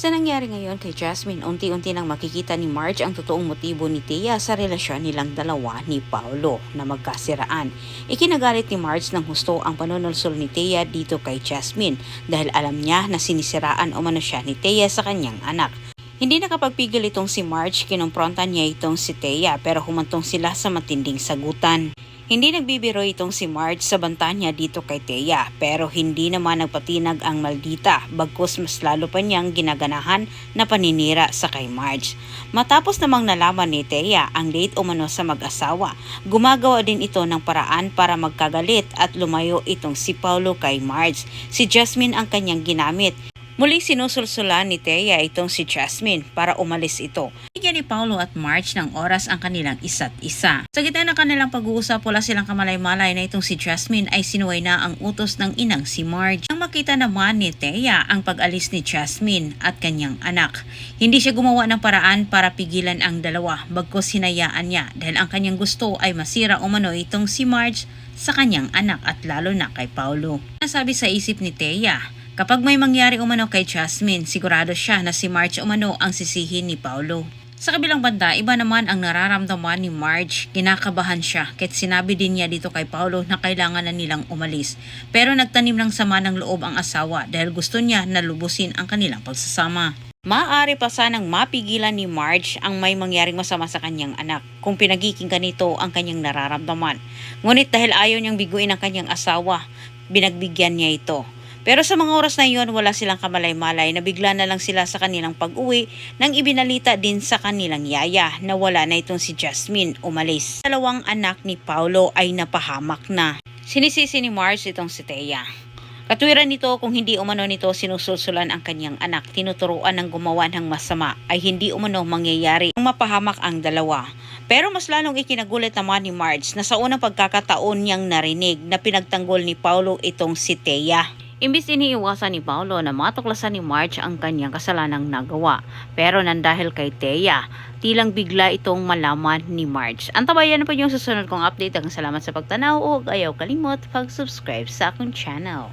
Sa nangyari ngayon kay Jasmine, unti-unti nang makikita ni Marge ang totoong motibo ni Thea sa relasyon nilang dalawa ni Paolo na magkasiraan. Ikinagalit ni Marge ng husto ang panunulsol ni Thea dito kay Jasmine dahil alam niya na sinisiraan umano siya ni Thea sa kanyang anak. Hindi nakapagpigil itong si Marge, kinumprontan niya itong si Thea pero humantong sila sa matinding sagutan. Hindi nagbibiro itong si Marge sa banta niya dito kay Thea pero hindi naman nagpatinag ang maldita bagkus mas lalo pa niyang ginaganahan na paninira sa kay Marge. Matapos namang nalaman ni Thea ang date umano sa mag-asawa, gumagawa din ito ng paraan para magkagalit at lumayo itong si Paolo kay Marge. Si Jasmine ang kanyang ginamit. Muling sinusulsulan ni Thea itong si Jasmine para umalis ito. Bigyan ni Paolo at Marge ng oras ang kanilang isa't isa. Sa gitna ng kanilang pag-uusap, wala silang kamalay-malay na itong si Jasmine ay sinuway na ang utos ng inang si Marge. Nang makita naman ni Thea ang pag-alis ni Jasmine at kanyang anak, hindi siya gumawa ng paraan para pigilan ang dalawa bagkus hinayaan niya dahil ang kanyang gusto ay masira umano itong si Marge sa kanyang anak at lalo na kay Paolo. Nasabi sa isip ni Thea, kapag may mangyari umano kay Jasmine, sigurado siya na si Marge umano ang sisihin ni Paolo. Sa kabilang banda, iba naman ang nararamdaman ni Marge. Kinakabahan siya kahit sinabi din niya dito kay Paolo na kailangan na nilang umalis. Pero nagtanim ng sama ng loob ang asawa dahil gusto niya na lubusin ang kanilang pagsasama. Maaari pa sanang mapigilan ni Marge ang may mangyaring masama sa kanyang anak kung pinagkikinggan nito ang kanyang nararamdaman. Ngunit dahil ayaw niyang biguin ang kanyang asawa, binagbigyan niya ito. Pero sa mga oras na iyon, wala silang kamalay-malay na bigla na lang sila sa kanilang pag-uwi nang ibinalita din sa kanilang yaya na wala na itong si Jasmine umalis. Dalawang anak ni Paolo ay napahamak na. Sinisisi ni Marge itong si Thea. Katwiran nito kung hindi umano nito sinusulsulan ang kanyang anak, tinuturuan ng gumawa ng masama ay hindi umano mangyayari ang mapahamak ang dalawa. Pero mas lalong ikinagulat naman ni Marge na sa unang pagkakataon niyang narinig na pinagtanggol ni Paolo itong si Thea. Imbis iniiwasan ni Paolo na matuklasan ni Marge ang kanyang kasalanang nagawa. Pero nandahil kay Thea, tilang bigla itong malaman ni Marge. Antabayan na po yung susunod kong update. Salamat sa pagtanaw o ayaw kalimot pag-subscribe sa akong channel.